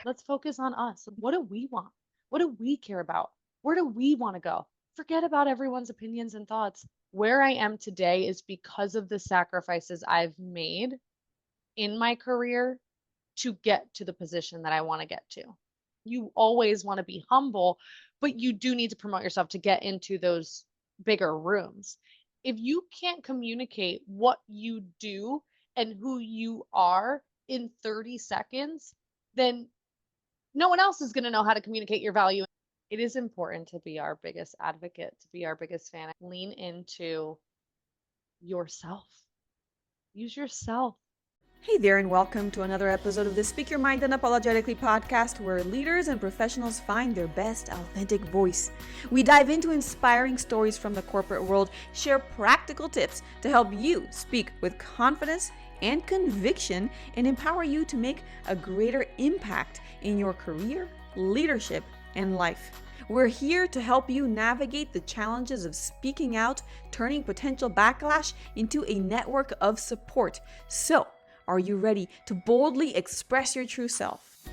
Let's focus on us. What do we want? What do we care about? Where do we want to go? Forget about everyone's opinions and thoughts. Where I am today is because of the sacrifices I've made in my career to get to the position that I want to get to. You always want to be humble, but you do need to promote yourself to get into those bigger rooms. If you can't communicate what you do and who you are in 30 seconds, then no one else is going to know how to communicate your value. It is important to be our biggest advocate, to be our biggest fan. Lean into yourself. Use yourself. Hey there, and welcome to another episode of the Speak Your Mind Unapologetically podcast, where leaders and professionals find their best authentic voice. We dive into inspiring stories from the corporate world, share practical tips to help you speak with confidence and conviction, and empower you to make a greater impact in your career, leadership, and life. We're here to help you navigate the challenges of speaking out, turning potential backlash into a network of support. So, are you ready to boldly express your true self?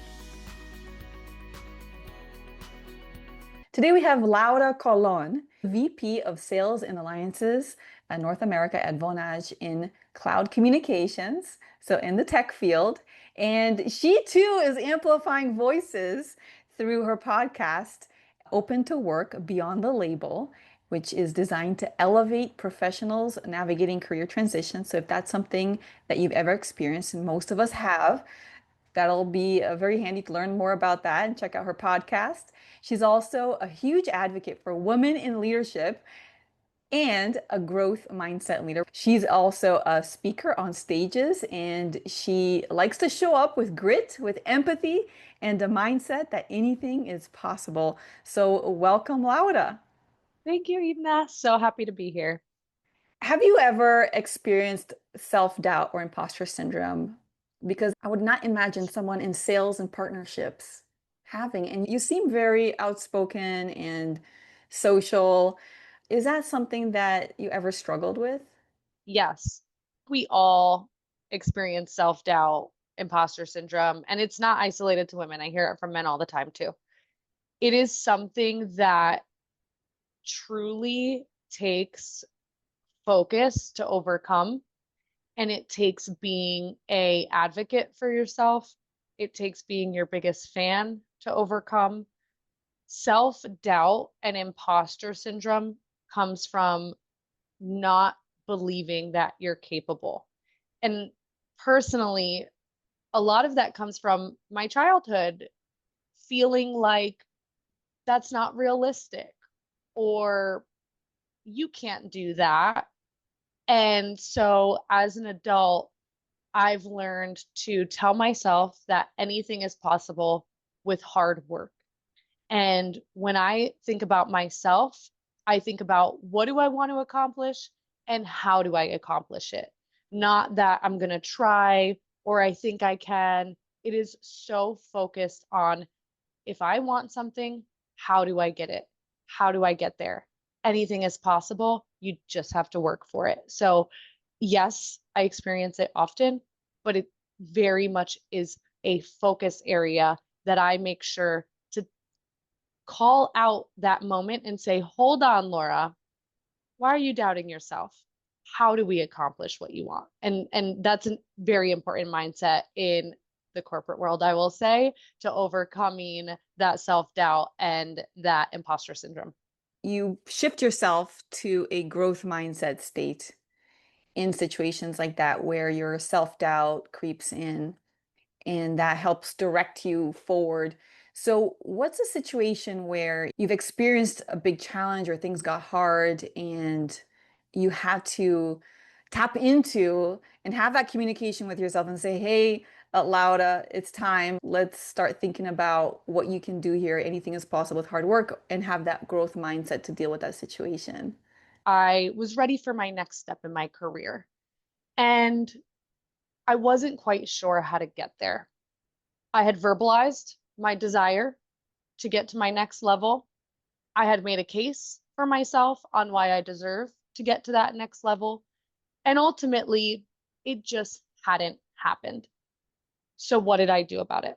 Today we have Laura Colón, VP of Sales and Alliances at North America at Vonage in cloud communications, so in the tech field. And she too is amplifying voices through her podcast, Open to Work Beyond the Label, which is designed to elevate professionals navigating career transitions. So if that's something that you've ever experienced, and most of us have, that'll be very handy to learn more about that and check out her podcast. She's also a huge advocate for women in leadership and a growth mindset leader. She's also a speaker on stages, and she likes to show up with grit, with empathy, and a mindset that anything is possible. So welcome, Laura. Thank you, Ivna. So happy to be here. Have you ever experienced self-doubt or imposter syndrome? Because I would not imagine someone in sales and partnerships having, and you seem very outspoken and social. Is that something that you ever struggled with? Yes, we all experience self-doubt, imposter syndrome, and it's not isolated to women. I hear it from men all the time too. It is something that truly takes focus to overcome, and it takes being a advocate for yourself. It takes being your biggest fan to overcome. Self-doubt and imposter syndrome comes from not believing that you're capable. And personally, a lot of that comes from my childhood, feeling like that's not realistic or you can't do that. And so as an adult, I've learned to tell myself that anything is possible with hard work. And when I think about myself, I think about what do I want to accomplish and how do I accomplish it? Not that I'm going to try or I think I can. It is so focused on if I want something, how do I get it? How do I get there? Anything is possible. You just have to work for it. So, yes, I experience it often, but it very much is a focus area that I make sure to call out that moment and say, hold on, Laura, why are you doubting yourself? How do we accomplish what you want? And that's a very important mindset in the corporate world, I will say, to overcoming that self-doubt and that imposter syndrome. You shift yourself to a growth mindset state in situations like that where your self-doubt creeps in, and that helps direct you forward. So, what's a situation where you've experienced a big challenge or things got hard and you had to tap into and have that communication with yourself and say, hey, Laura, it's time. Let's start thinking about what you can do here. Anything is possible with hard work, and have that growth mindset to deal with that situation. I was ready for my next step in my career, and I wasn't quite sure how to get there. I had verbalized my desire to get to my next level. I had made a case for myself on why I deserve to get to that next level. And ultimately, it just hadn't happened. So, what did I do about it?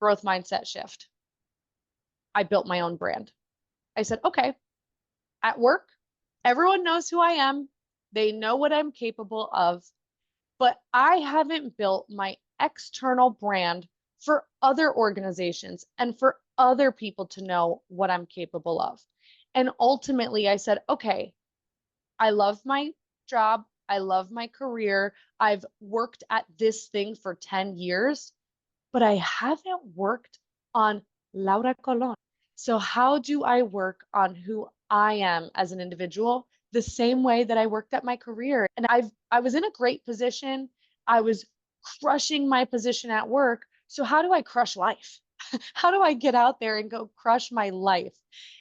Growth mindset shift. I built my own brand. I said, okay, at work, everyone knows who I am. They know what I'm capable of, but I haven't built my external brand for other organizations and for other people to know what I'm capable of. And ultimately, I said, okay, I love my job. I love my career. I've worked at this thing for 10 years, but I haven't worked on Laura Colón. So, how do I work on who I am as an individual the same way that I worked at my career? And I was in a great position. I was crushing my position at work. So, how do I crush life? How do I get out there and go crush my life?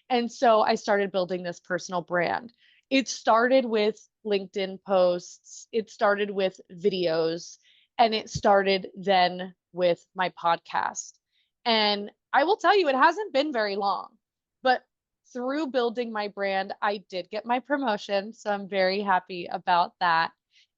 And so I started building this personal brand. It started with LinkedIn posts, it started with videos, and it started then with my podcast. And I will tell you, it hasn't been very long, but through building my brand, I did get my promotion. So I'm very happy about that.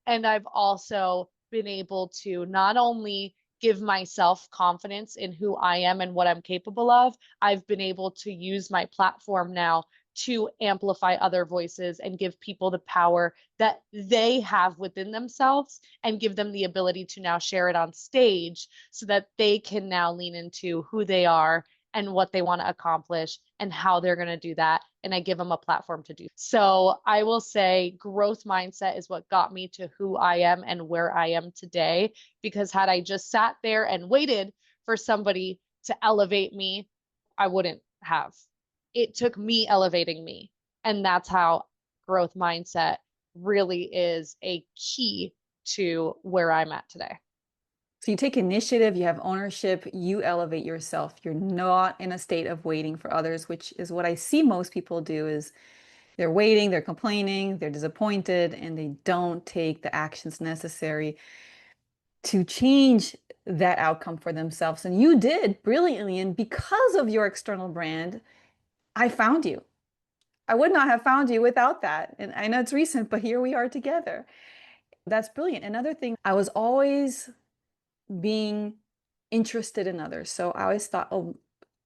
And I've also been able to not only give myself confidence in who I am and what I'm capable of, I've been able to use my platform now to amplify other voices and give people the power that they have within themselves and give them the ability to now share it on stage so that they can now lean into who they are and what they want to accomplish and how they're going to do that. And I give them a platform to do. So I will say growth mindset is what got me to who I am and where I am today. Because had I just sat there and waited for somebody to elevate me, I wouldn't have. It took me elevating me. And that's how growth mindset really is a key to where I'm at today. So you take initiative, you have ownership, you elevate yourself. You're not in a state of waiting for others, which is what I see most people do is they're waiting, they're complaining, they're disappointed, and they don't take the actions necessary to change that outcome for themselves. And you did brilliantly. And because of your external brand, I found you. I would not have found you without that. And I know it's recent, but here we are together. That's brilliant. Another thing, I was always being interested in others. So I always thought, oh,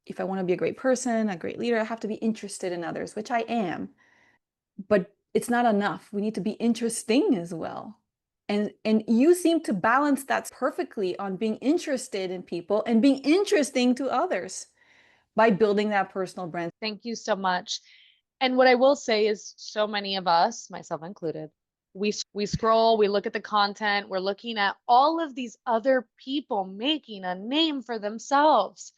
if I want to be a great person, a great leader, I have to be interested in others, which I am. But it's not enough. We need to be interesting as well. And you seem to balance that perfectly on being interested in people and being interesting to others by building that personal brand. Thank you so much. And what I will say is, so many of us, myself included, we scroll, we look at the content, we're looking at all of these other people making a name for themselves.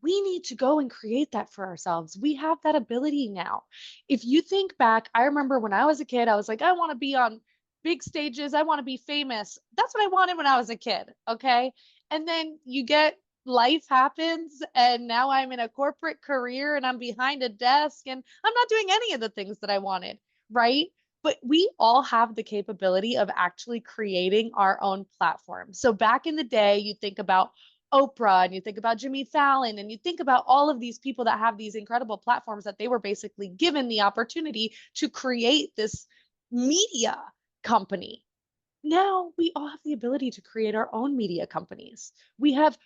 We need to go and create that for ourselves. We have that ability now. If you think back, I remember when I was a kid, I was like, I want to be on big stages. I want to be famous. That's what I wanted when I was a kid. Okay. And then you get life happens, and now I'm in a corporate career and I'm behind a desk and I'm not doing any of the things that I wanted. Right. But we all have the capability of actually creating our own platform. So back in the day, you think about Oprah and you think about Jimmy Fallon and you think about all of these people that have these incredible platforms that they were basically given the opportunity to create this media company. Now we all have the ability to create our own media companies. We have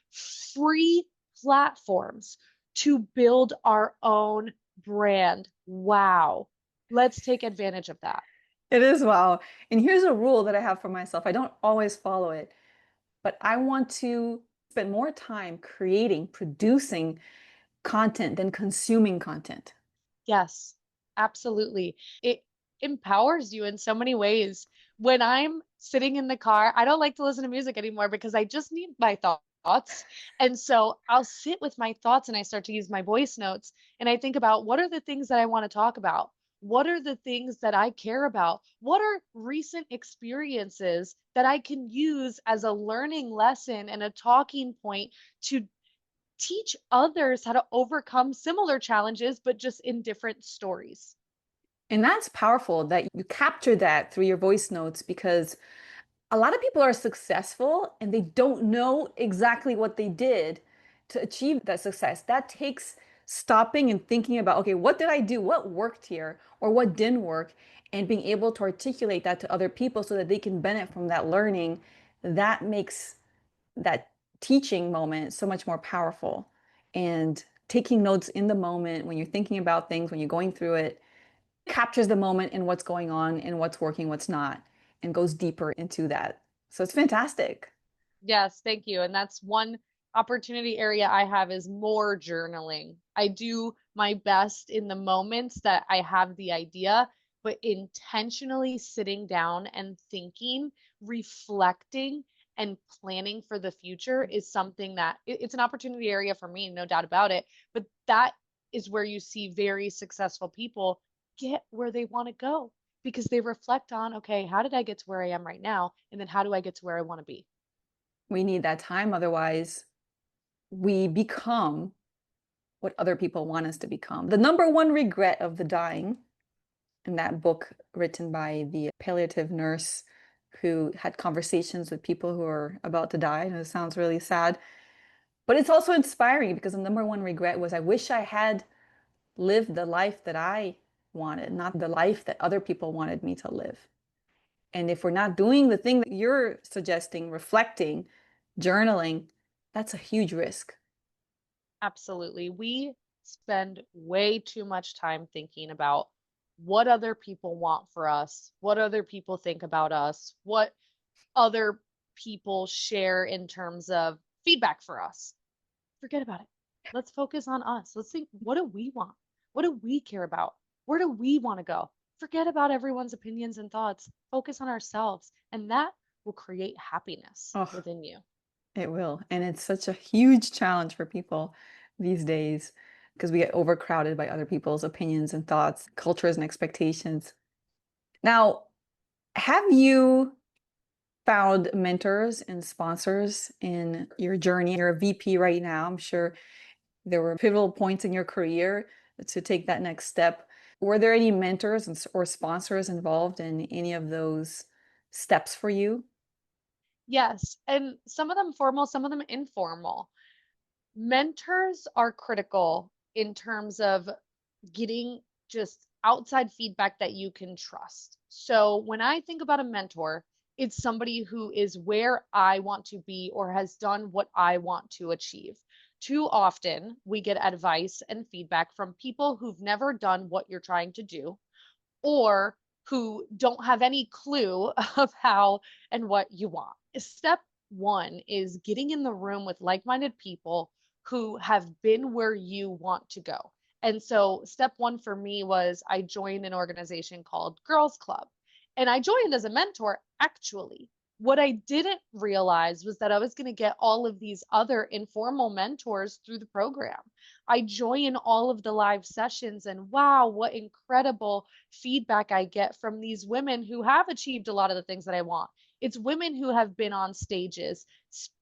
free platforms to build our own brand. Wow. Let's take advantage of that. It is wow. And here's a rule that I have for myself. I don't always follow it, but I want to spend more time creating, producing content than consuming content. Yes, absolutely. It empowers you in so many ways. When I'm sitting in the car, I don't like to listen to music anymore because I just need my thoughts. And so I'll sit with my thoughts and I start to use my voice notes and I think about what are the things that I want to talk about? What are the things that I care about? What are recent experiences that I can use as a learning lesson and a talking point to teach others how to overcome similar challenges, but just in different stories? And that's powerful that you capture that through your voice notes because a lot of people are successful and they don't know exactly what they did to achieve that success. That takes stopping and thinking about, okay, what did I do? What worked here or what didn't work? And being able to articulate that to other people so that they can benefit from that learning. That makes that teaching moment so much more powerful. And taking notes in the moment when you're thinking about things, when you're going through it, captures the moment and what's going on and what's working, what's not, and goes deeper into that. So it's fantastic. Yes, thank you. And that's one opportunity area I have is more journaling. I do my best in the moments that I have the idea, but intentionally sitting down and thinking, reflecting, and planning for the future is something that it's an opportunity area for me, no doubt about it. But that is where you see very successful people get where they want to go because they reflect on, okay, how did I get to where I am right now? And then how do I get to where I want to be? We need that time. Otherwise, we become what other people want us to become. The number one regret of the dying, in that book written by the palliative nurse who had conversations with people who are about to die. And it sounds really sad, but it's also inspiring because the number one regret was I wish I had lived the life that I wanted, not the life that other people wanted me to live. And if we're not doing the thing that you're suggesting, reflecting, journaling, that's a huge risk. Absolutely. We spend way too much time thinking about what other people want for us, what other people think about us, what other people share in terms of feedback for us. Forget about it. Let's focus on us. Let's think, what do we want? What do we care about? Where do we want to go? Forget about everyone's opinions and thoughts. Focus on ourselves, and that will create happiness Oh, within you. it will. And it's such a huge challenge for people these days because we get overcrowded by other people's opinions and thoughts, cultures and expectations. Now, have you found mentors and sponsors in your journey? You're a VP right now. I'm sure there were pivotal points in your career to take that next step. Were there any mentors or sponsors involved in any of those steps for you? Yes, and some of them formal, some of them informal. Mentors are critical in terms of getting just outside feedback that you can trust. So when I think about a mentor, it's somebody who is where I want to be or has done what I want to achieve. Too often, we get advice and feedback from people who've never done what you're trying to do or who don't have any clue of how and what you want. Step one is getting in the room with like minded people who have been where you want to go. And so, step one for me was I joined an organization called Girls Club. And I joined as a mentor, actually. What I didn't realize was that I was going to get all of these other informal mentors through the program. I join all of the live sessions, and wow, what incredible feedback I get from these women who have achieved a lot of the things that I want. It's women who have been on stages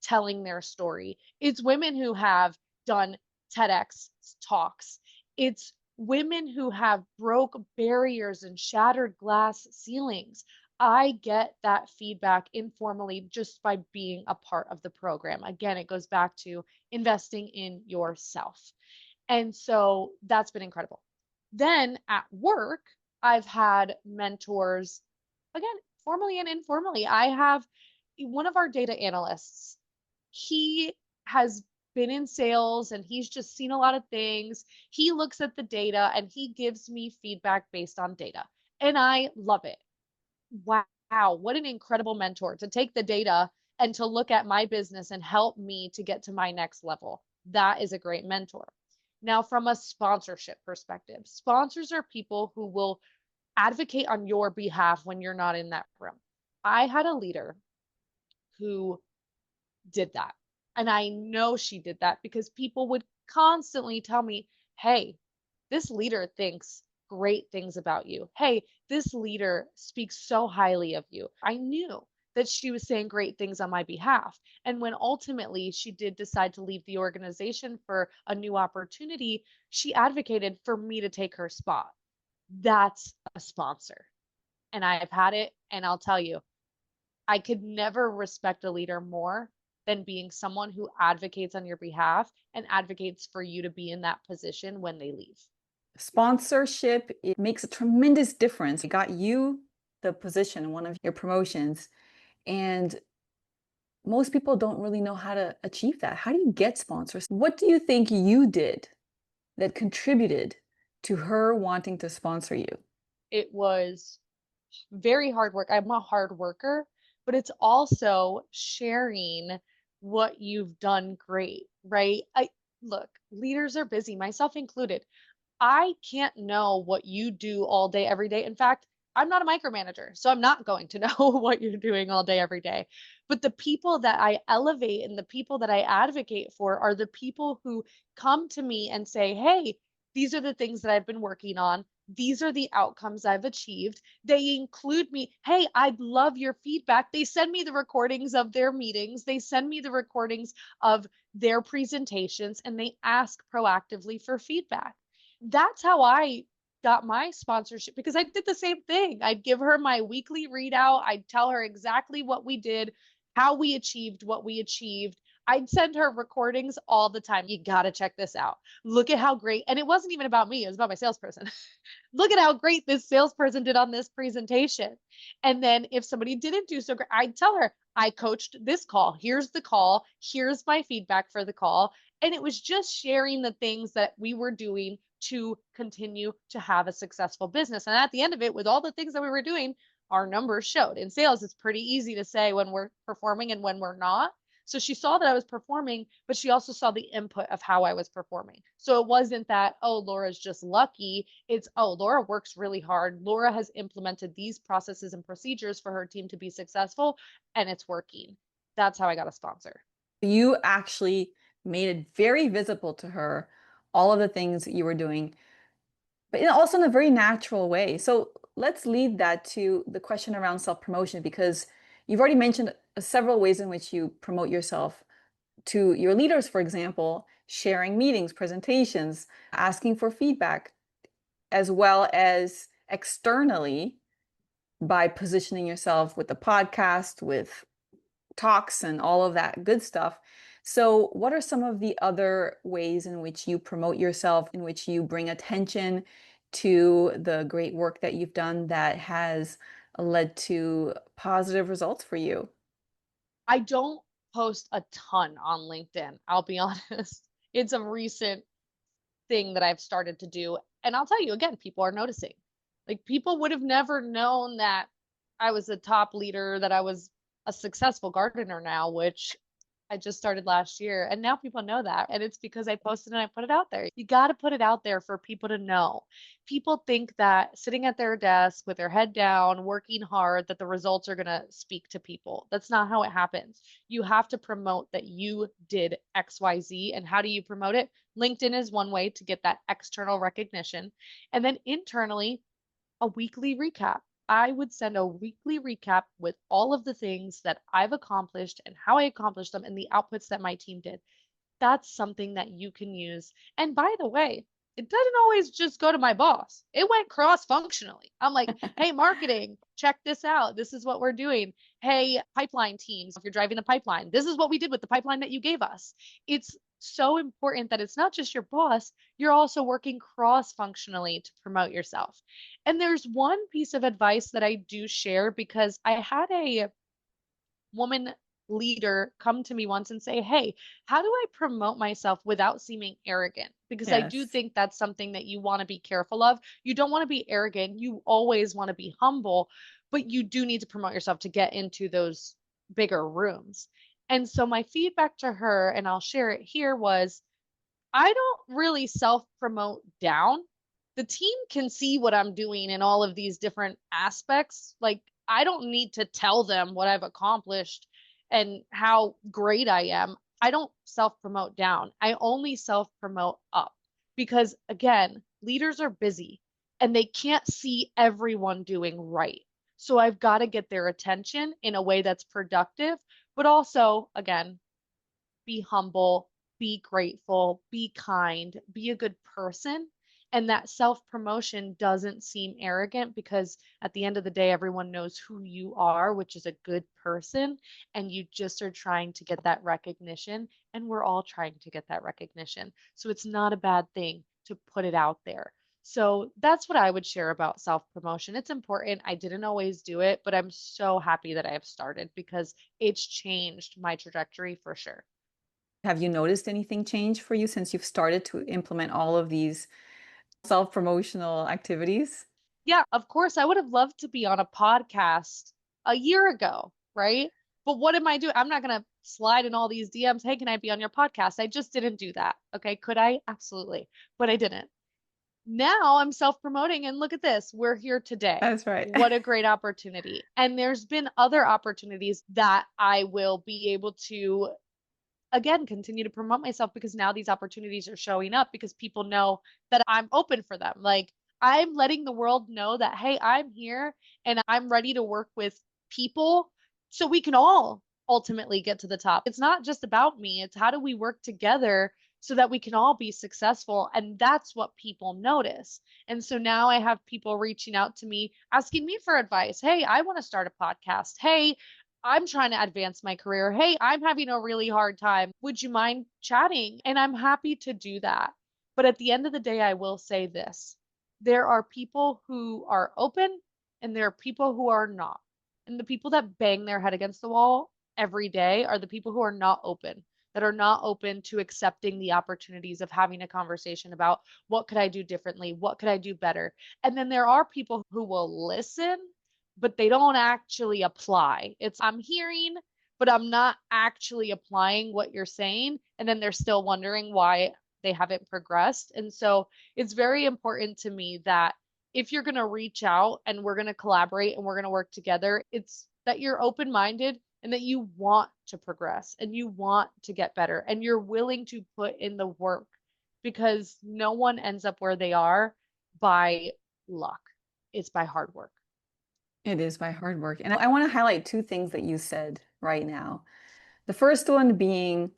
telling their story. It's women who have done TEDx talks. It's women who have broke barriers and shattered glass ceilings. I get that feedback informally just by being a part of the program. Again, it goes back to investing in yourself. And so that's been incredible. Then at work, I've had mentors, again, formally and informally. I have one of our data analysts. He has been in sales and he's just seen a lot of things. He looks at the data and he gives me feedback based on data. And I love it. Wow, what an incredible mentor to take the data and to look at my business and help me to get to my next level. That is a great mentor. Now, from a sponsorship perspective, sponsors are people who will advocate on your behalf when you're not in that room. I had a leader who did that. And I know she did that because people would constantly tell me, hey, this leader thinks great things about you. Hey, this leader speaks so highly of you. I knew that she was saying great things on my behalf. And when ultimately she did decide to leave the organization for a new opportunity, she advocated for me to take her spot. That's a sponsor. And I've had it, and I'll tell you, I could never respect a leader more than being someone who advocates on your behalf and advocates for you to be in that position when they leave. Sponsorship, it makes a tremendous difference. It got you the position in one of your promotions. And most people don't really know how to achieve that. How do you get sponsors? What do you think you did that contributed to her wanting to sponsor you? It was very hard work. I'm a hard worker, but it's also sharing what you've done great, right? I look, leaders are busy, myself included. I can't know what you do all day, every day. In fact, I'm not a micromanager, so I'm not going to know what you're doing all day, every day. But the people that I elevate and the people that I advocate for are the people who come to me and say, hey, these are the things that I've been working on. These are the outcomes I've achieved. They include me. Hey, I'd love your feedback. They send me the recordings of their meetings. They send me the recordings of their presentations and they ask proactively for feedback. That's how I got my sponsorship because I did the same thing. I'd give her my weekly readout. I'd tell her exactly what we did, how we achieved what we achieved. I'd send her recordings all the time. You got to check this out. Look at how great. And it wasn't even about me, it was about my salesperson. Look at how great this salesperson did on this presentation. And then if somebody didn't do so great, I'd tell her, I coached this call. Here's the call. Here's my feedback for the call. And it was just sharing the things that we were doing to continue to have a successful business. And at the end of it, with all the things that we were doing, our numbers showed. In sales, it's pretty easy to say when we're performing and when we're not. So she saw that I was performing, but she also saw the input of how I was performing. So it wasn't that, oh, Laura's just lucky. It's, oh, Laura works really hard. Laura has implemented these processes and procedures for her team to be successful, and it's working. That's how I got a sponsor. You actually made it very visible to her all of the things that you were doing, but also in a very natural way. So let's lead that to the question around self-promotion, because you've already mentioned several ways in which you promote yourself to your leaders, for example, sharing meetings, presentations, asking for feedback, as well as externally by positioning yourself with the podcast, with talks, and all of that good stuff. So, what are some of the other ways in which you promote yourself, in which you bring attention to the great work that you've done that has led to positive results for you? I don't post a ton on LinkedIn, I'll be honest. It's a recent thing that I've started to do. And I'll tell you again, people are noticing. Like people would have never known that I was a top leader, that I was a successful gardener now, which I just started last year. And now people know that. And it's because I posted and I put it out there. You got to put it out there for people to know. People think that sitting at their desk with their head down, working hard, that the results are going to speak to people. That's not how it happens. You have to promote that you did XYZ. And how do you promote it? LinkedIn is one way to get that external recognition. And then internally, a weekly recap. I would send a weekly recap with all of the things that I've accomplished and how I accomplished them and the outputs that my team did. That's something that you can use. And by the way, it doesn't always just go to my boss. It went cross functionally. I'm like, hey, marketing, check this out. This is what we're doing. Hey, pipeline teams, if you're driving a pipeline, this is what we did with the pipeline that you gave us. It's so important that it's not just your boss, you're also working cross functionally to promote yourself. And there's one piece of advice that I do share because I had a woman leader come to me once and say, hey, how do I promote myself without seeming arrogant? Because I do Yes. think that's something that you want to be careful of. You don't want to be arrogant. You always want to be humble, but you do need to promote yourself to get into those bigger rooms. And so my feedback to her, and I'll share it here, was I don't really self promote down. The team can see what I'm doing in all of these different aspects. Like, I don't need to tell them what I've accomplished and how great I am. I don't self promote down. I only self promote up because, again, leaders are busy and they can't see everyone doing right. So I've got to get their attention in a way that's productive, but also, again, be humble, be grateful, be kind, be a good person. And that self promotion doesn't seem arrogant because at the end of the day, everyone knows who you are, which is a good person. And you just are trying to get that recognition. And we're all trying to get that recognition. So it's not a bad thing to put it out there. So that's what I would share about self-promotion. It's important. I didn't always do it, but I'm so happy that I have started because it's changed my trajectory for sure. Have you noticed anything change for you since you've started to implement all of these self-promotional activities? Yeah, of course, I would have loved to be on a podcast a year ago, right? But what am I doing? I'm not going to slide in all these DMs. Hey, can I be on your podcast? I just didn't do that. Okay. Could I? Absolutely. But I didn't. Now I'm self-promoting and look at this. We're here today. That's right. What a great opportunity. And there's been other opportunities that I will be able to again continue to promote myself because now these opportunities are showing up because people know that I'm open for them. Like I'm letting the world know that, hey, I'm here and I'm ready to work with people so we can all ultimately get to the top. It's not just about me, it's how do we work together so that we can all be successful. And that's what people notice. And so now I have people reaching out to me asking me for advice. Hey, I want to start a podcast. Hey, I'm trying to advance my career. Hey, I'm having a really hard time. Would you mind chatting? And I'm happy to do that. But at the end of the day, I will say this. There are people who are open and there are people who are not. And the people that bang their head against the wall every day are the people who are not open, that are not open to accepting the opportunities of having a conversation about what could I do differently? What could I do better? And then there are people who will listen but they don't actually apply. It's I'm hearing, but I'm not actually applying what you're saying. And then they're still wondering why they haven't progressed. And so it's very important to me that if you're going to reach out and we're going to collaborate and we're going to work together, it's that you're open minded and that you want to progress and you want to get better and you're willing to put in the work because no one ends up where they are by luck. It's by hard work. It is by hard work. And I want to highlight two things that you said right now. The first one being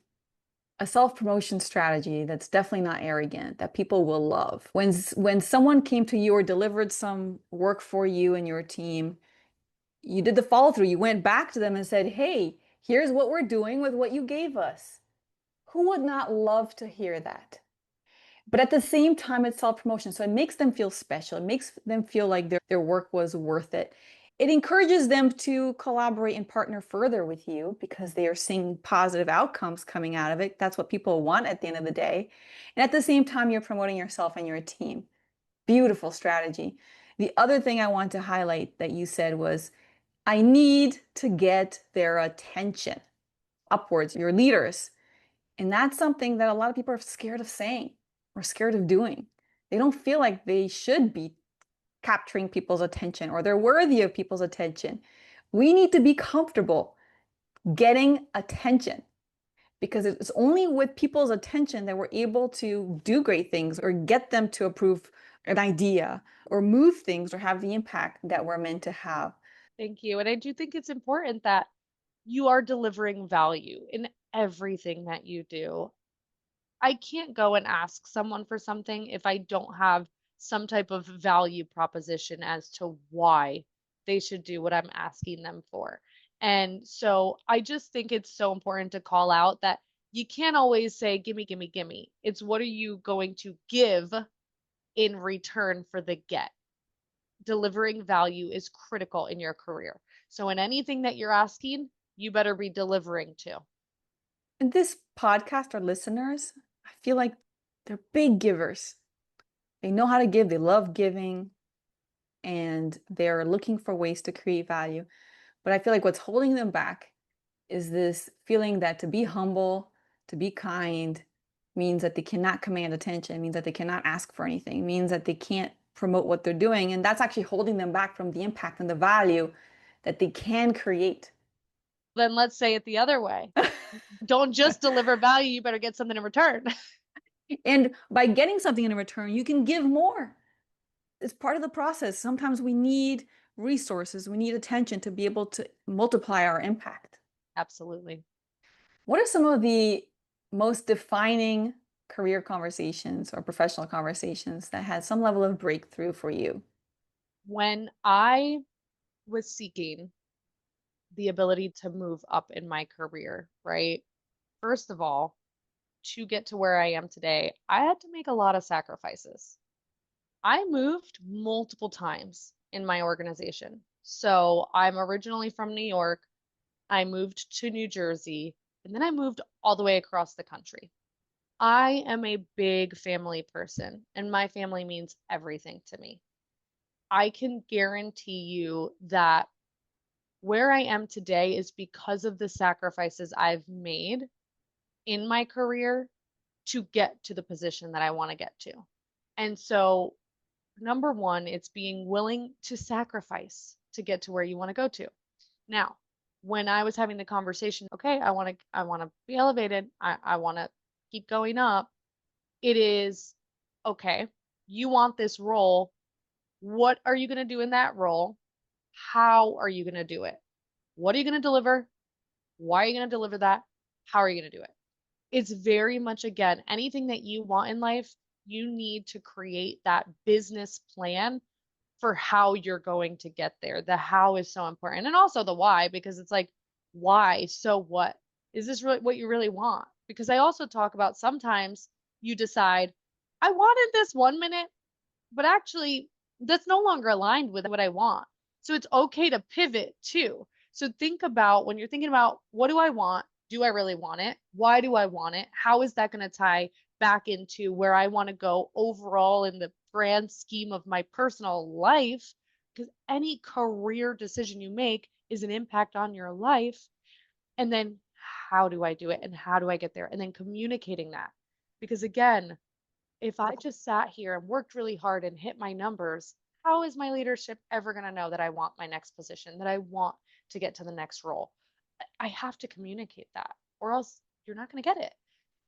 a self-promotion strategy that's definitely not arrogant, that people will love. When someone came to you or delivered some work for you and your team, you did the follow through. You went back to them and said, "Hey, here's what we're doing with what you gave us." Who would not love to hear that? But at the same time, it's self-promotion. So it makes them feel special. It makes them feel like their work was worth it. It encourages them to collaborate and partner further with you because they are seeing positive outcomes coming out of it. That's what people want at the end of the day. And at the same time, you're promoting yourself and your team. Beautiful strategy. The other thing I want to highlight that you said was, I need to get their attention upwards, your leaders. And that's something that a lot of people are scared of saying or scared of doing. They don't feel like they should be capturing people's attention or they're worthy of people's attention. We need to be comfortable getting attention because it's only with people's attention that we're able to do great things or get them to approve an idea or move things or have the impact that we're meant to have. Thank you. And I do think it's important that you are delivering value in everything that you do. I can't go and ask someone for something if I don't have some type of value proposition as to why they should do what I'm asking them for. And so I just think it's so important to call out that you can't always say, gimme, gimme, gimme. It's what are you going to give in return for the get? Delivering value is critical in your career. So in anything that you're asking, you better be delivering to. And this podcast, our listeners, I feel like they're big givers. They know how to give, they love giving, and they're looking for ways to create value. But I feel like what's holding them back is this feeling that to be humble, to be kind, means that they cannot command attention, means that they cannot ask for anything, means that they can't promote what they're doing. And that's actually holding them back from the impact and the value that they can create. Then let's say it the other way. Don't just deliver value, you better get something in return. And by getting something in return, you can give more. It's part of the process. Sometimes we need resources, we need attention to be able to multiply our impact. Absolutely. What are some of the most defining career conversations or professional conversations that had some level of breakthrough for you? When I was seeking the ability to move up in my career, right? First of all, to get to where I am today, I had to make a lot of sacrifices. I moved multiple times in my organization. So I'm originally from New York. I moved to New Jersey, and then I moved all the way across the country. I am a big family person, and my family means everything to me. I can guarantee you that where I am today is because of the sacrifices I've made in my career to get to the position that I want to get to. And so, number one, it's being willing to sacrifice to get to where you want to go to. Now, when I was having the conversation, okay, I want to be elevated. I want to keep going up. It is okay. You want this role. What are you going to do in that role? How are you going to do it? What are you going to deliver? Why are you going to deliver that? How are you going to do it? It's very much, again, anything that you want in life, you need to create that business plan for how you're going to get there. The how is so important. And also the why, because it's like, why? So what? Is this really what you really want? Because I also talk about sometimes you decide, I wanted this 1 minute, but actually that's no longer aligned with what I want. So it's okay to pivot too. So think about when you're thinking about what do I want? Do I really want it? Why do I want it? How is that going to tie back into where I want to go overall in the grand scheme of my personal life? Because any career decision you make is an impact on your life. And then how do I do it? And how do I get there? And then communicating that. Because again, if I just sat here and worked really hard and hit my numbers, how is my leadership ever going to know that I want my next position, that I want to get to the next role? I have to communicate that, or else you're not going to get it.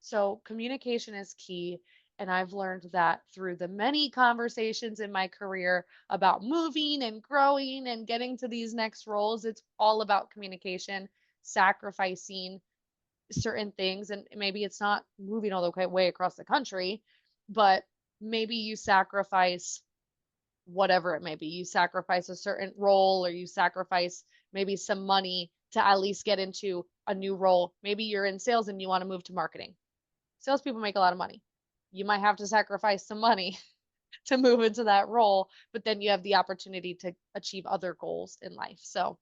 So, communication is key. And I've learned that through the many conversations in my career about moving and growing and getting to these next roles. It's all about communication, sacrificing certain things. And maybe it's not moving all the way across the country, but maybe you sacrifice whatever it may be. You sacrifice a certain role, or you sacrifice maybe some money to at least get into a new role. Maybe you're in sales and you want to move to marketing. Salespeople make a lot of money. You might have to sacrifice some money to move into that role, but then you have the opportunity to achieve other goals in life. So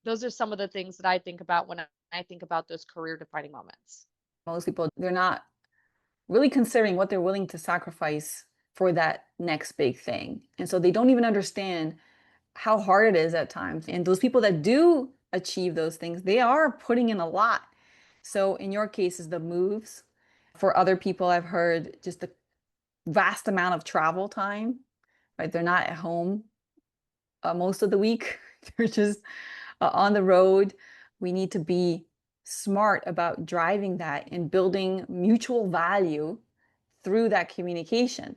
those are some of the things that I think about when I think about those career defining moments. Most people, they're not really considering what they're willing to sacrifice for that next big thing. And so they don't even understand how hard it is at times. And those people that do achieve those things, they are putting in a lot. So in your case is the moves. For other people, I've heard just the vast amount of travel time, right? They're not at home most of the week. They're just on the road. We need to be smart about driving that and building mutual value through that communication.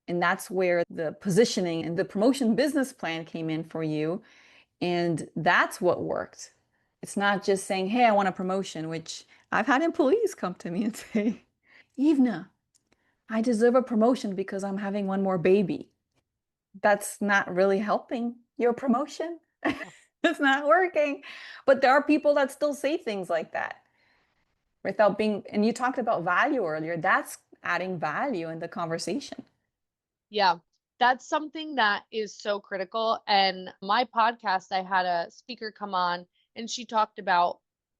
And that's where the positioning and the promotion business plan came in for you. And that's what worked. It's not just saying, hey, I want a promotion, which I've had employees come to me and say, Ivna, I deserve a promotion because I'm having one more baby. That's not really helping your promotion. It's not working. But there are people that still say things like that without being, and you talked about value earlier. That's adding value in the conversation. Yeah, that's something that is so critical. And my podcast, I had a speaker come on and she talked about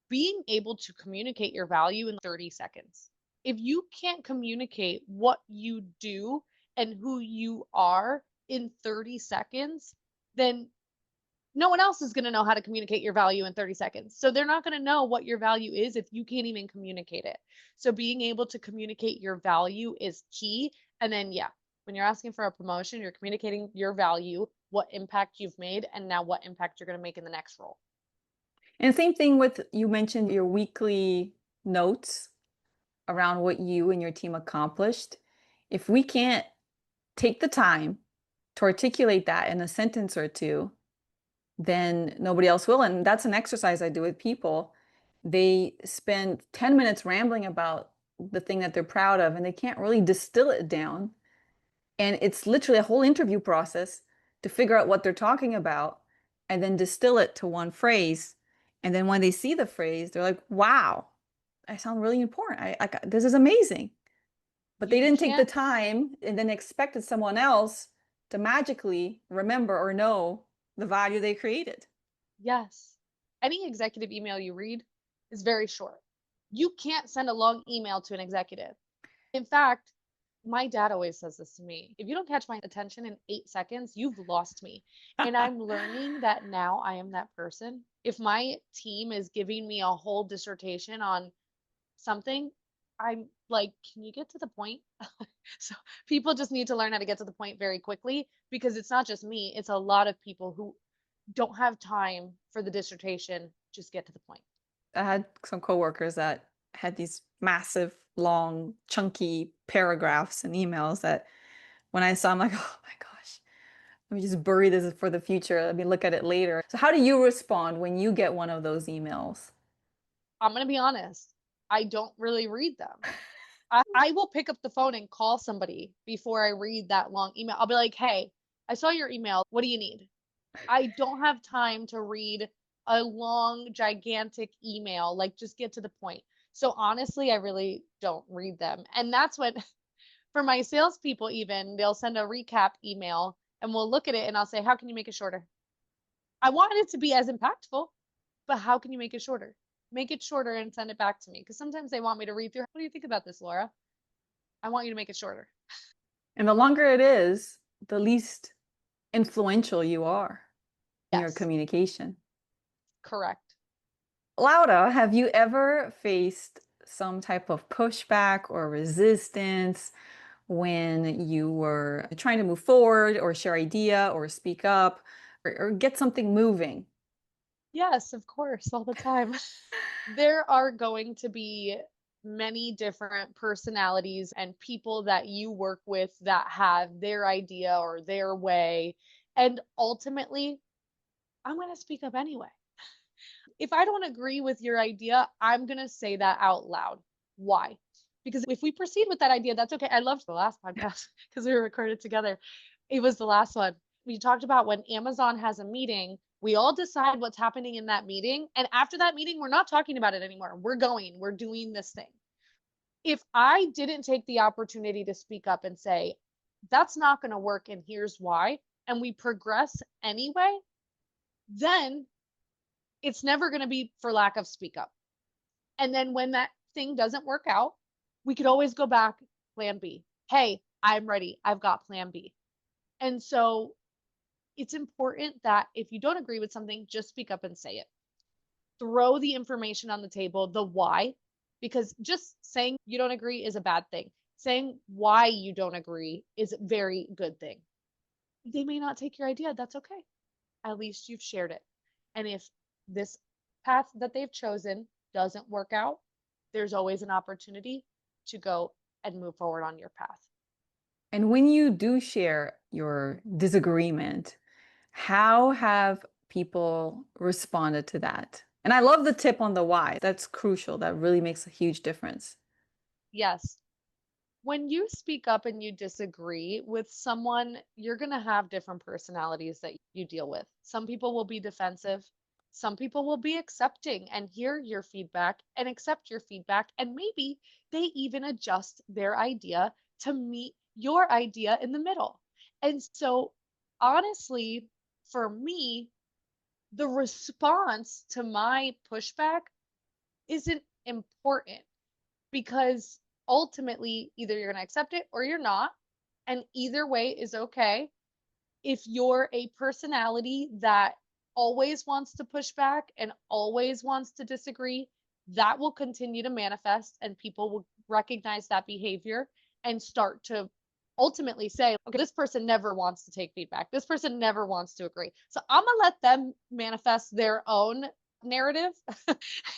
being able to communicate your value in 30 seconds. If you can't communicate what you do and who you are in 30 seconds, then no one else is going to know how to communicate your value in 30 seconds. So they're not going to know what your value is if you can't even communicate it. So being able to communicate your value is key. And then, yeah, when you're asking for a promotion, you're communicating your value, what impact you've made, and now what impact you're going to make in the next role. And same thing with, you mentioned your weekly notes around what you and your team accomplished. If we can't take the time to articulate that in a sentence or two, then nobody else will. And that's an exercise I do with people. They spend 10 minutes rambling about the thing that they're proud of, and they can't really distill it down. And it's literally a whole interview process to figure out what they're talking about and then distill it to one phrase. And then when they see the phrase, they're like, wow, I sound really important. This is amazing. But they You didn't take the can't, time and then expected someone else to magically remember or know the value they created. yes. Any executive email you read is very short. You can't send a long email to an executive. In fact, my dad always says this to me. If you don't catch my attention in 8 seconds, you've lost me. And I'm learning that now I am that person. If my team is giving me a whole dissertation on something, I'm like, can you get to the point? So people just need to learn how to get to the point very quickly because it's not just me, it's a lot of people who don't have time for the dissertation. Just get to the point. I had some coworkers that had these massive, long, chunky paragraphs and emails that when I saw, I'm like, oh my gosh, let me just bury this for the future. Let me look at it later. So how do you respond when you get one of those emails? I'm going to be honest, I don't really read them. I will pick up the phone and call somebody before I read that long email. I'll be like, hey, I saw your email. What do you need? I don't have time to read a long, gigantic email. Like, just get to the point. So honestly, I really don't read them. And that's when, for my salespeople, even, they'll send a recap email and we'll look at it and I'll say, how can you make it shorter? I want it to be as impactful, but how can you make it shorter? Make it shorter and send it back to me. Because sometimes they want me to read through. What do you think about this, Laura? I want you to make it shorter. And the longer it is, the least influential you are in your Yes, communication. correct. Lauda, have you ever faced some type of pushback or resistance when you were trying to move forward or share idea or speak up or get something moving? Yes, of course, all the time. There are going to be many different personalities and people that you work with that have their idea or their way. And ultimately, I'm going to speak up anyway. If I don't agree with your idea, I'm going to say that out loud. Why? Because if we proceed with that idea, that's okay. I loved the last podcast because we recorded together. It was the last one. We talked about when Amazon has a meeting, we all decide what's happening in that meeting. And after that meeting, we're not talking about it anymore. we're doing this thing. If I didn't take the opportunity to speak up and say, that's not going to work and here's why, and we progress anyway, then it's never going to be for lack of speak up. And then when that thing doesn't work out, we could always go back, plan B. Hey, I'm ready. I've got plan B. And so it's important that if you don't agree with something, just speak up and say it. Throw the information on the table, the why, because just saying you don't agree is a bad thing. Saying why you don't agree is a very good thing. They may not take your idea. That's okay. At least you've shared it. And if this path that they've chosen doesn't work out, there's always an opportunity to go and move forward on your path. And when you do share your disagreement, how have people responded to that? And I love the tip on the why. That's crucial. That really makes a huge difference. Yes, when you speak up and you disagree with someone, you're going to have different personalities that you deal with. Some people will be defensive. Some people will be accepting and hear your feedback and accept your feedback. And maybe they even adjust their idea to meet your idea in the middle. And so, honestly, for me, the response to my pushback isn't important because ultimately either you're going to accept it or you're not. And either way is okay. If you're a personality that always wants to push back and always wants to disagree, that will continue to manifest and people will recognize that behavior and start to ultimately say, okay, this person never wants to take feedback. This person never wants to agree. So I'm going to let them manifest their own narrative.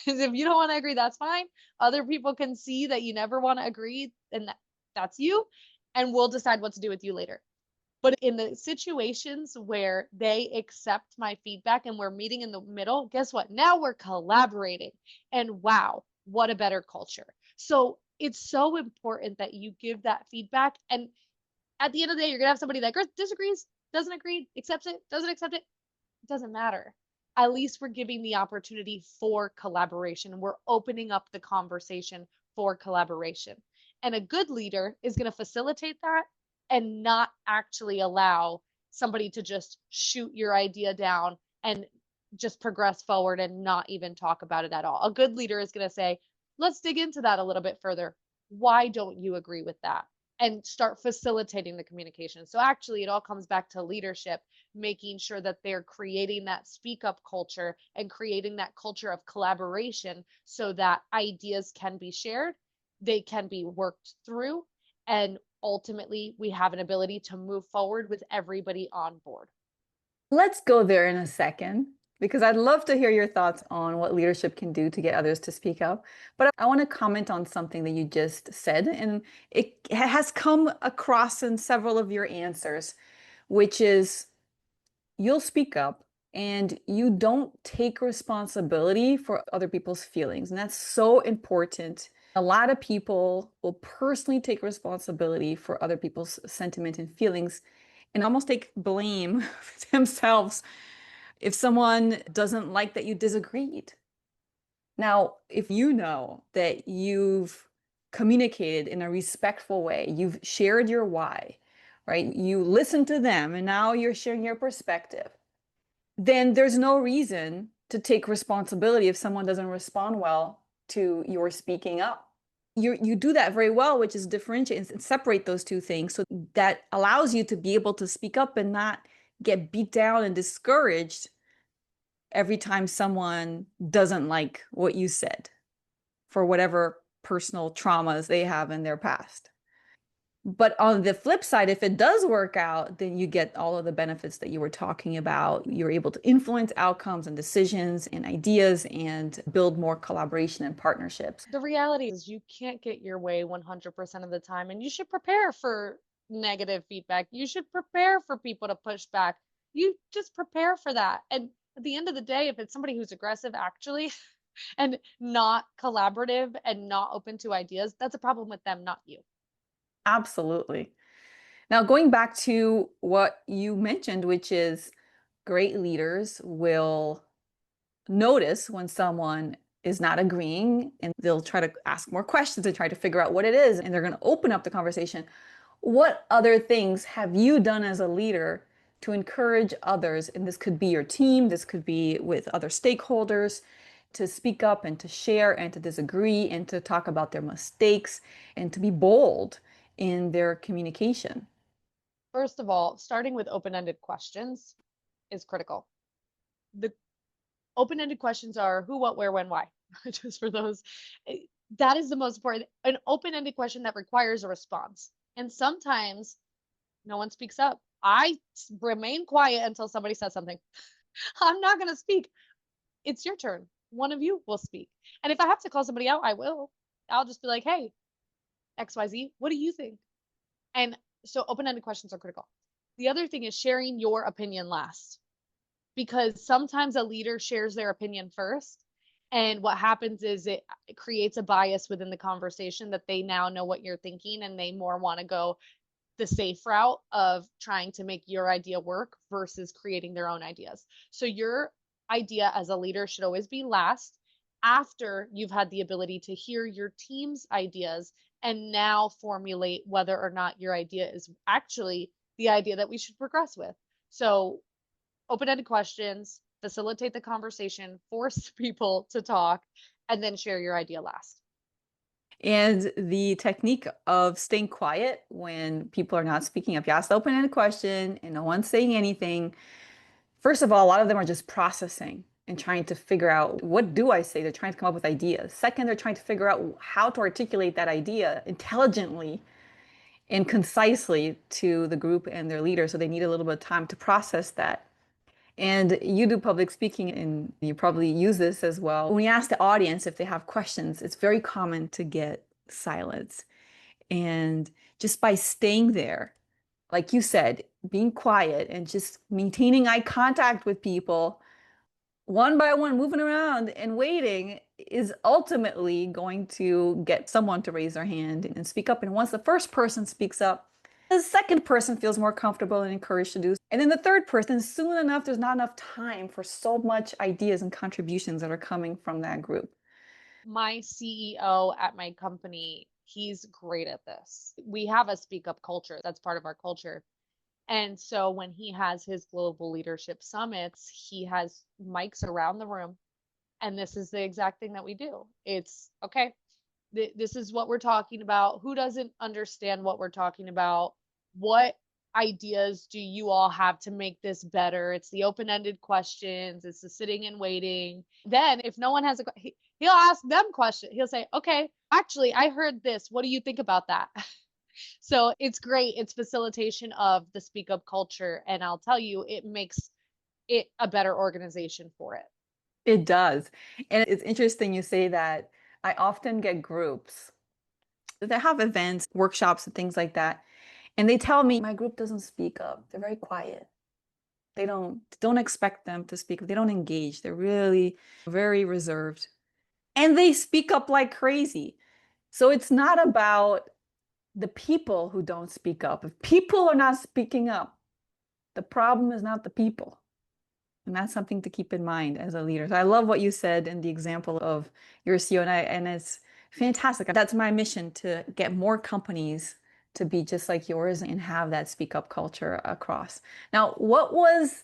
If you don't want to agree, that's fine. Other people can see that you never want to agree and that's you. And we'll decide what to do with you later. But in the situations where they accept my feedback and we're meeting in the middle, guess what? Now we're collaborating. And wow, what a better culture. So it's so important that you give that feedback. And at the end of the day, you're going to have somebody that disagrees, doesn't agree, accepts it, doesn't accept it. It doesn't matter. At least we're giving the opportunity for collaboration. We're opening up the conversation for collaboration. And a good leader is going to facilitate that and not actually allow somebody to just shoot your idea down and just progress forward and not even talk about it at all. A good leader is going to say, let's dig into that a little bit further. Why don't you agree with that? And start facilitating the communication. So actually, it all comes back to leadership, making sure that they're creating that speak up culture and creating that culture of collaboration so that ideas can be shared, they can be worked through, and ultimately we have an ability to move forward with everybody on board. Let's go there in a second because I'd love to hear your thoughts on what leadership can do to get others to speak up. But I want to comment on something that you just said, and it has come across in several of your answers, which is you'll speak up and you don't take responsibility for other people's feelings. And that's so important. A lot of people will personally take responsibility for other people's sentiment and feelings and almost take blame themselves if someone doesn't like that you disagreed. Now, if you know that you've communicated in a respectful way, you've shared your why, right? You listen to them and now you're sharing your perspective, then there's no reason to take responsibility if someone doesn't respond well to your speaking up. You do that very well, which is differentiate and separate those two things. So that allows you to be able to speak up and not get beat down and discouraged every time someone doesn't like what you said for whatever personal traumas they have in their past. But on the flip side, if it does work out, then you get all of the benefits that you were talking about. You're able to influence outcomes and decisions and ideas and build more collaboration and partnerships. The reality is you can't get your way 100% of the time, and you should prepare for negative feedback. You should prepare for people to push back. You just prepare for that. And at the end of the day, if it's somebody who's aggressive actually and not collaborative and not open to ideas, that's a problem with them, not you. Absolutely. Now, going back to what you mentioned, which is great leaders will notice when someone is not agreeing and they'll try to ask more questions and try to figure out what it is, and they're going to open up the conversation. What other things have you done as a leader to encourage others? And this could be your team, this could be with other stakeholders to speak up and to share and to disagree and to talk about their mistakes and to be bold in their communication. First of all, starting with open-ended questions is critical. The open-ended questions are who, what, where, when, why. Just for those. That is the most important. An open-ended question that requires a response. And sometimes no one speaks up. I remain quiet until somebody says something. I'm not going to speak. It's your turn. One of you will speak. And if I have to call somebody out, I will. I'll just be like, hey, XYZ, what do you think? And so open ended questions are critical. The other thing is sharing your opinion last, because sometimes a leader shares their opinion first. And what happens is it creates a bias within the conversation that they now know what you're thinking and they more want to go the safe route of trying to make your idea work versus creating their own ideas. So your idea as a leader should always be last after you've had the ability to hear your team's ideas and now formulate whether or not your idea is actually the idea that we should progress with. So open-ended questions, facilitate the conversation, force people to talk, and then share your idea last. And the technique of staying quiet when people are not speaking up. You ask the open-ended question and no one's saying anything. First of all, a lot of them are just processing and trying to figure out what do I say? They're trying to come up with ideas. Second, they're trying to figure out how to articulate that idea intelligently and concisely to the group and their leader. So they need a little bit of time to process that. And you do public speaking and you probably use this as well. When you ask the audience if they have questions, it's very common to get silence. And just by staying there, like you said, being quiet and just maintaining eye contact with people, one by one, moving around and waiting is ultimately going to get someone to raise their hand and speak up. And once the first person speaks up, the second person feels more comfortable and encouraged to do so. And then the third person, soon enough, there's not enough time for so much ideas and contributions that are coming from that group. My CEO at my company He's great at this. We have a speak up culture. That's part of our culture. And so when he has his global leadership summits, he has mics around the room. And this is the exact thing that we do. It's okay, this is what we're talking about. Who doesn't understand what we're talking about? What ideas do you all have to make this better? It's the open-ended questions, it's the sitting and waiting. Then if no one has he'll ask them questions. He'll say, okay, actually, I heard this. What do you think about that? So it's great. It's facilitation of the speak up culture. And I'll tell you, it makes it a better organization for it. It does. And it's interesting you say that. I often get groups that have events, workshops, and things like that. And they tell me my group doesn't speak up. They're very quiet. They don't expect them to speak. They don't engage. They're really very reserved. And they speak up like crazy. So it's not about the people who don't speak up. If people are not speaking up, the problem is not the people. And that's something to keep in mind as a leader. So I love what you said in the example of your CEO, and it's fantastic. That's my mission, to get more companies to be just like yours and have that speak up culture across. Now, what was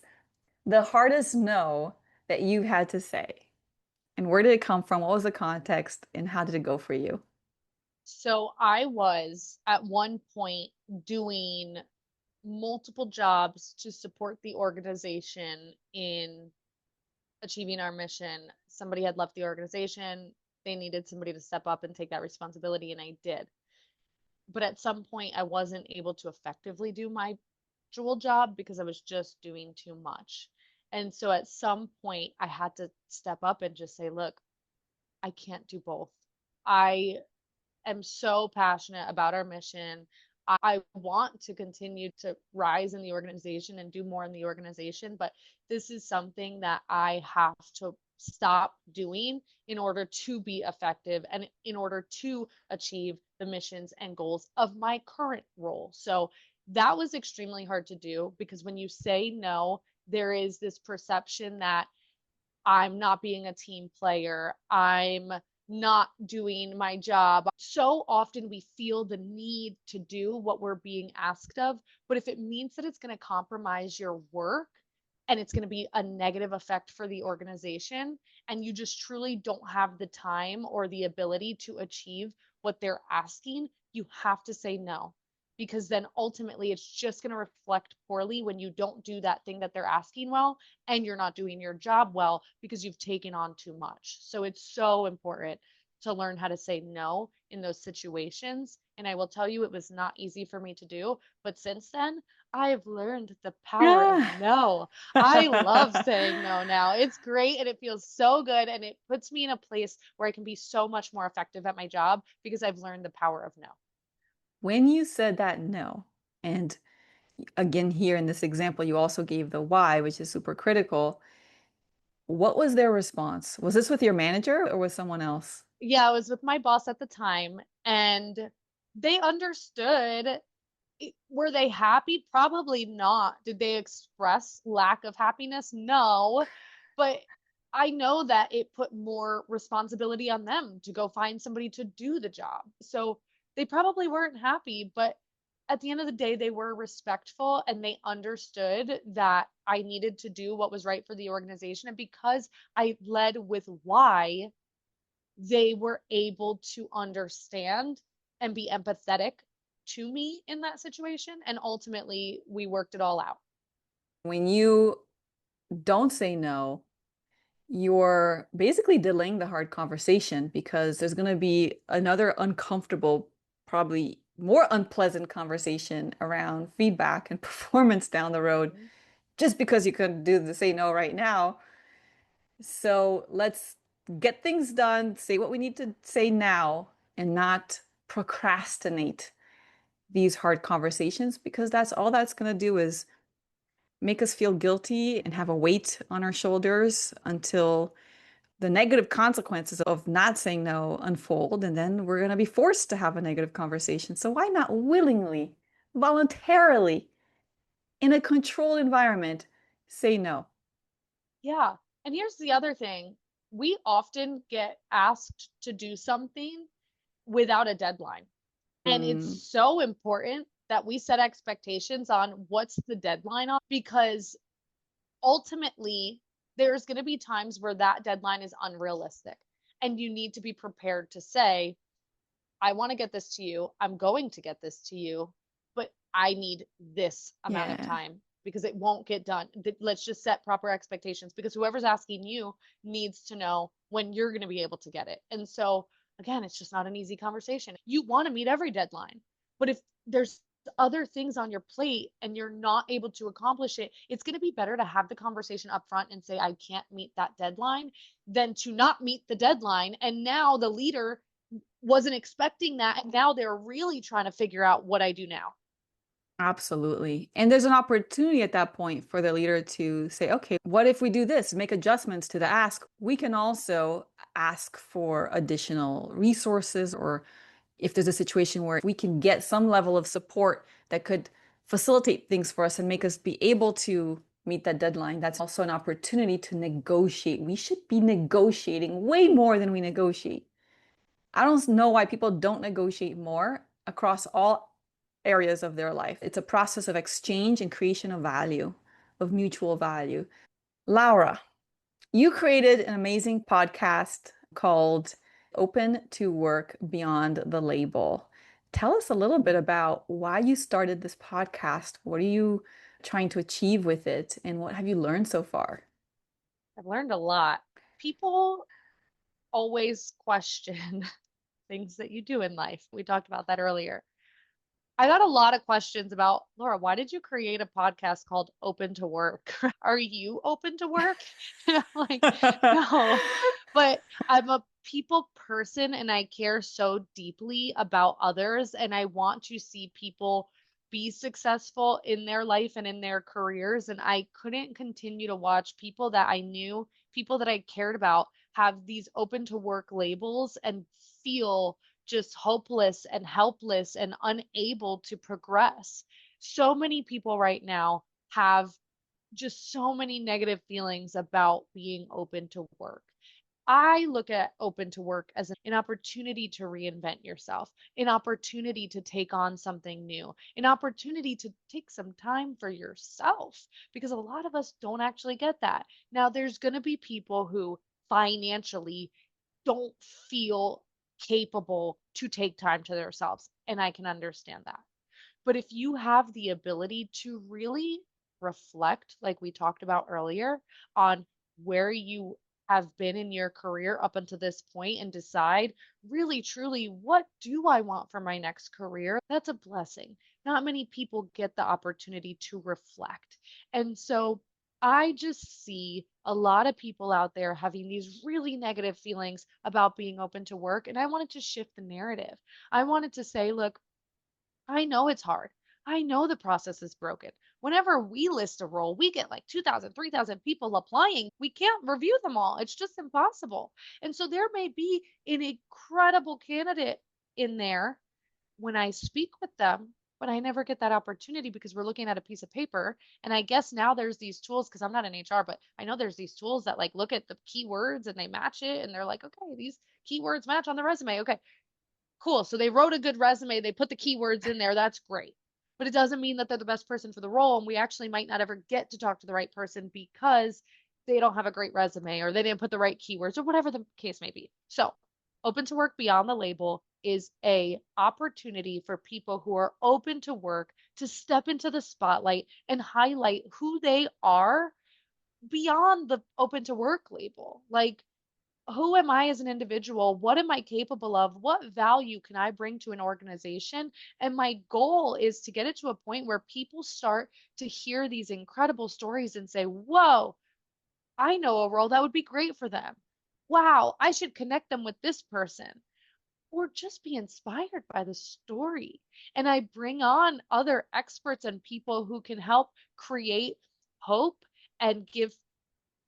the hardest no that you had to say? And where did it come from? What was the context? And how did it go for you? So I was at one point doing multiple jobs to support the organization in achieving our mission. Somebody had left the organization. They needed somebody to step up and take that responsibility, and I did. But at some point, I wasn't able to effectively do my dual job because I was just doing too much. And so at some point, I had to step up and just say, look, I can't do both. I am so passionate about our mission. I want to continue to rise in the organization and do more in the organization, but this is something that I have to stop doing in order to be effective and in order to achieve the missions and goals of my current role. So that was extremely hard to do because when you say no, there is this perception that I'm not being a team player. I'm not doing my job. So often we feel the need to do what we're being asked of. But if it means that it's going to compromise your work and it's going to be a negative effect for the organization, and you just truly don't have the time or the ability to achieve what they're asking, you have to say no. Because then ultimately it's just going to reflect poorly when you don't do that thing that they're asking well and you're not doing your job well because you've taken on too much. So it's so important to learn how to say no in those situations. And I will tell you, it was not easy for me to do. But since then, I've learned the power of Yeah. no. I love saying no now. It's great and it feels so good. And it puts me in a place where I can be so much more effective at my job because I've learned the power of no. When you said that no, and again, here in this example, you also gave the why, which is super critical. What was their response? Was this with your manager or with someone else? Yeah, I was with my boss at the time and they understood. Were they happy? Probably not. Did they express lack of happiness? No. But I know that it put more responsibility on them to go find somebody to do the job. So they probably weren't happy, but at the end of the day, they were respectful and they understood that I needed to do what was right for the organization. And because I led with why, they were able to understand and be empathetic to me in that situation. And ultimately, we worked it all out. When you don't say no, you're basically delaying the hard conversation because there's going to be another uncomfortable, probably more unpleasant conversation around feedback and performance down the road Mhm. just because you couldn't do the say no right now. So let's get things done, say what we need to say now, and not procrastinate these hard conversations because that's all that's going to do is make us feel guilty and have a weight on our shoulders until the negative consequences of not saying no unfold. And then we're going to be forced to have a negative conversation. So why not willingly, voluntarily, in a controlled environment, say no? Yeah. And here's the other thing, we often get asked to do something without a deadline. And it's Mm, so important that we set expectations on what's the deadline on, because ultimately there's going to be times where that deadline is unrealistic. And you need to be prepared to say, I want to get this to you. I'm going to get this to you, but I need this amount of yeah, time because it won't get done. Let's just set proper expectations, because whoever's asking you needs to know when you're going to be able to get it. And so, again, it's just not an easy conversation. You want to meet every deadline, but if there's other things on your plate and you're not able to accomplish it, it's going to be better to have the conversation up front and say, I can't meet that deadline, than to not meet the deadline. And now the leader wasn't expecting that. And now they're really trying to figure out what I do now. absolutely. And there's an opportunity at that point for the leader to say, okay, what if we do this? Make adjustments to the ask. We can also ask for additional resources, or if there's a situation where we can get some level of support that could facilitate things for us and make us be able to meet that deadline, that's also an opportunity to negotiate. We should be negotiating way more than we negotiate. I don't know why people don't negotiate more across all areas of their life. It's a process of exchange and creation of value, of mutual value. Laura, you created an amazing podcast called Open to Work Beyond the Label. Tell us a little bit about why you started this podcast. What are you trying to achieve with it? And what have you learned so far? I've learned a lot. People always question things that you do in life. We talked about that earlier. I got a lot of questions about, Laura, why did you create a podcast called Open to Work? Are you open to work? And I'm like, no, but I'm a people person and I care so deeply about others. And I want to see people be successful in their life and in their careers. And I couldn't continue to watch people that I knew, people that I cared about, have these open to work labels and feel just hopeless and helpless and unable to progress. So many people right now have just so many negative feelings about being open to work. I look at open to work as an opportunity to reinvent yourself, an opportunity to take on something new, an opportunity to take some time for yourself, because a lot of us don't actually get that. Now, there's going to be people who financially don't feel capable to take time to themselves. And I can understand that. But if you have the ability to really reflect, like we talked about earlier, on where you have been in your career up until this point and decide really truly, what do I want for my next career? That's a blessing. Not many people get the opportunity to reflect. And so I just see a lot of people out there having these really negative feelings about being open to work. And I wanted to shift the narrative. I wanted to say, look, I know it's hard. I know the process is broken. Whenever we list a role, we get like 2,000, 3,000 people applying. We can't review them all. It's just impossible. And so there may be an incredible candidate in there when I speak with them, but I never get that opportunity because we're looking at a piece of paper. And I guess now there's these tools, because I'm not in HR, but I know there's these tools that like look at the keywords and they match it and they're like, okay, these keywords match on the resume. Okay, cool. So they wrote a good resume, they put the keywords in there. That's great. But it doesn't mean that they're the best person for the role. And we actually might not ever get to talk to the right person because they don't have a great resume or they didn't put the right keywords or whatever the case may be. So, open to work beyond the label is a opportunity for people who are open to work to step into the spotlight and highlight who they are beyond the open to work label. Like, who am I as an individual? What am I capable of? What value can I bring to an organization? And my goal is to get it to a point where people start to hear these incredible stories and say, whoa, I know a role that would be great for them. Wow, I should connect them with this person. Or just be inspired by the story. And I bring on other experts and people who can help create hope and give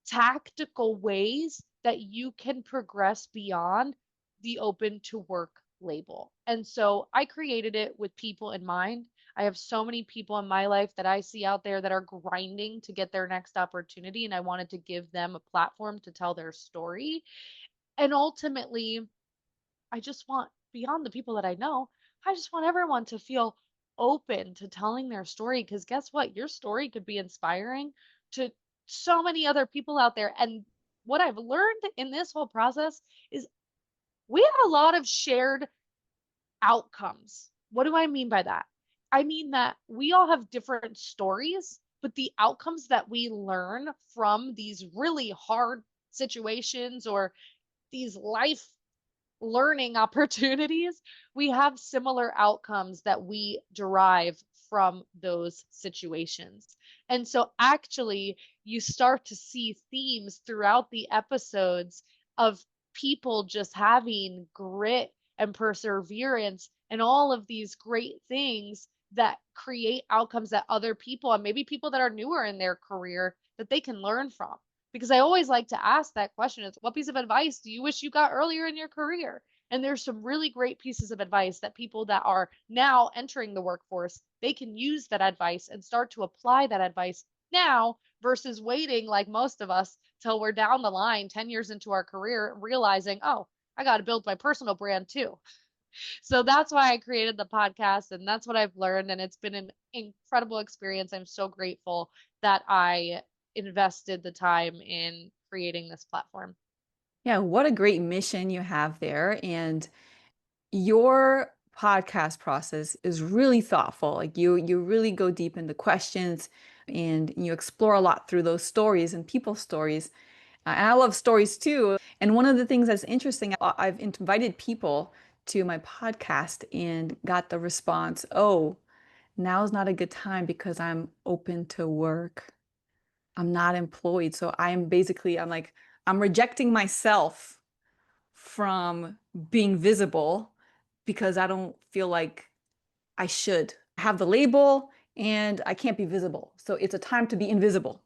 tactical ways that you can progress beyond the open to work label. And so I created it with people in mind. I have so many people in my life that I see out there that are grinding to get their next opportunity, and I wanted to give them a platform to tell their story. And ultimately, I just want, beyond the people that I know, I just want everyone to feel open to telling their story because guess what? Your story could be inspiring to so many other people out there. And what I've learned in this whole process is we have a lot of shared outcomes. What do I mean by that? I mean that we all have different stories, but the outcomes that we learn from these really hard situations or these life learning opportunities, we have similar outcomes that we derive from those situations. And so, actually, you start to see themes throughout the episodes of people just having grit and perseverance and all of these great things that create outcomes that other people and maybe people that are newer in their career that they can learn from, because I always like to ask that question is what piece of advice do you wish you got earlier in your career? And there's some really great pieces of advice that people that are now entering the workforce, they can use that advice and start to apply that advice now versus waiting like most of us till we're down the line 10 years into our career realizing, "Oh, I got to build my personal brand too." So that's why I created the podcast and that's what I've learned and it's been an incredible experience. I'm so grateful that I invested the time in creating this platform. Yeah, what a great mission you have there. And your podcast process is really thoughtful. Like you really go deep into questions and you explore a lot through those stories and people's stories. And I love stories too. And one of the things that's interesting, I've invited people to my podcast and got the response, "Oh, now's not a good time because I'm open to work. I'm not employed." So I'm like, I'm rejecting myself from being visible because I don't feel like I should have the label and I can't be visible. So it's a time to be invisible.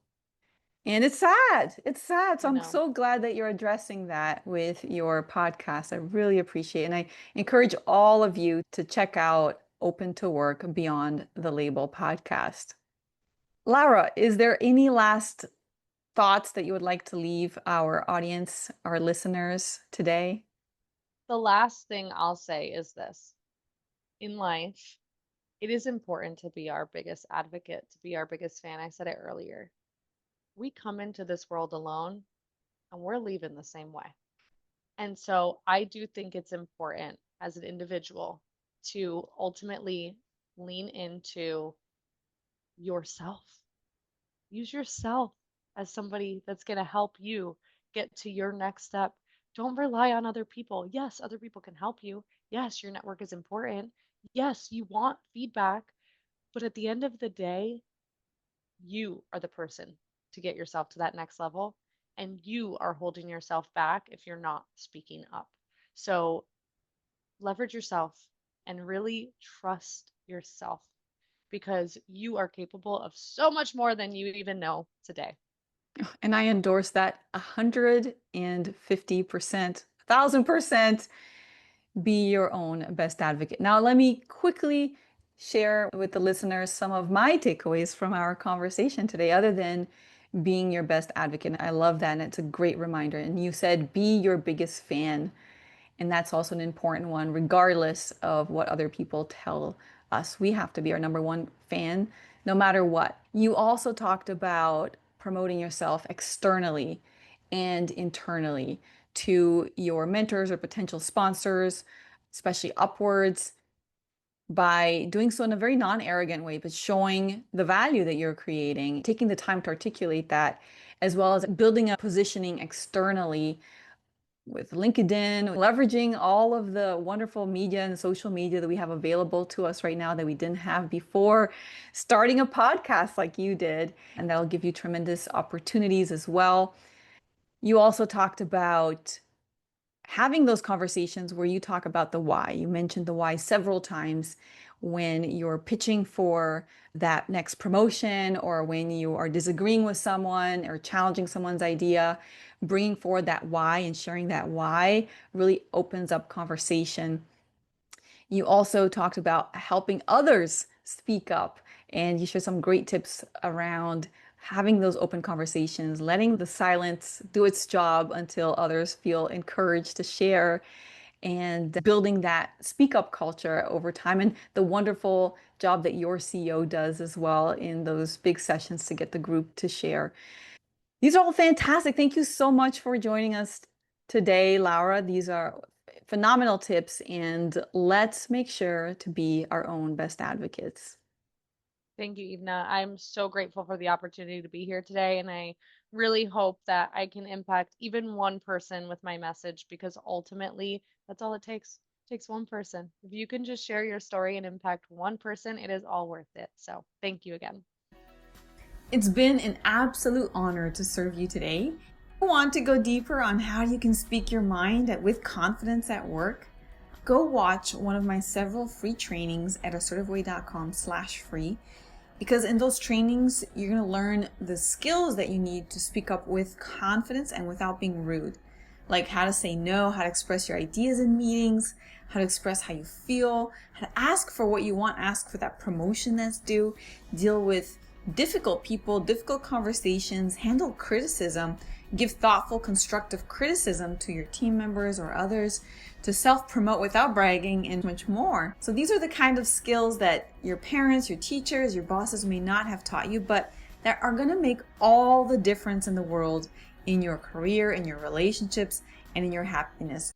And it's sad. It's sad. So I I'm know. so glad that you're addressing that with your podcast. I really appreciate it. And I encourage all of you to check out Open to Work Beyond the Label podcast. Laura, is there any last thoughts that you would like to leave our audience, our listeners today? The last thing I'll say is this. In life, it is important to be our biggest advocate, to be our biggest fan. I said it earlier. We come into this world alone and we're leaving the same way. And so I do think it's important as an individual to ultimately lean into yourself. Use yourself as somebody that's going to help you get to your next step. Don't rely on other people. Yes, other people can help you. Yes, your network is important. Yes, you want feedback. But at the end of the day, you are the person to get yourself to that next level. And you are holding yourself back if you're not speaking up. So leverage yourself and really trust yourself because you are capable of so much more than you even know today. And I endorse that 150%, 1000%. Be your own best advocate. Now, let me quickly share with the listeners some of my takeaways from our conversation today, other than being your best advocate. I love that. And it's a great reminder. And you said, be your biggest fan. And that's also an important one, regardless of what other people tell us. We have to be our number one fan, no matter what. You also talked about promoting yourself externally and internally to your mentors or potential sponsors, especially upwards, by doing so in a very non-arrogant way, but showing the value that you're creating, taking the time to articulate that, as well as building a positioning externally with LinkedIn, leveraging all of the wonderful media and social media that we have available to us right now that we didn't have before starting a podcast like you did. And that'll give you tremendous opportunities as well. You also talked about having those conversations where you talk about the why. You mentioned the why several times when you're pitching for that next promotion or when you are disagreeing with someone or challenging someone's idea. Bringing forward that why and sharing that why really opens up conversation. You also talked about helping others speak up, and you shared some great tips around having those open conversations, letting the silence do its job until others feel encouraged to share. and building that speak up culture over time, and the wonderful job that your CEO does as well in those big sessions to get the group to share. These are all fantastic. Thank you so much for joining us today, Laura. These are phenomenal tips, and let's make sure to be our own best advocates. Thank you, Ivna. I'm so grateful for the opportunity to be here today, and I really hope that I can impact even one person with my message because ultimately that's all it takes. It takes one person. If you can just share your story and impact one person, it is all worth it. So, thank you again. It's been an absolute honor to serve you today. If you want to go deeper on how you can speak your mind with confidence at work, go watch one of my several free trainings at assertiveway.com/free. Because in those trainings, you're going to learn the skills that you need to speak up with confidence and without being rude. Like how to say no, how to express your ideas in meetings, how to express how you feel, how to ask for what you want, ask for that promotion that's due, deal with difficult people, difficult conversations, handle criticism, give thoughtful, constructive criticism to your team members or others, to self-promote without bragging, and much more. So these are the kind of skills that your parents, your teachers, your bosses may not have taught you, but that are going to make all the difference in the world in your career, in your relationships, and in your happiness.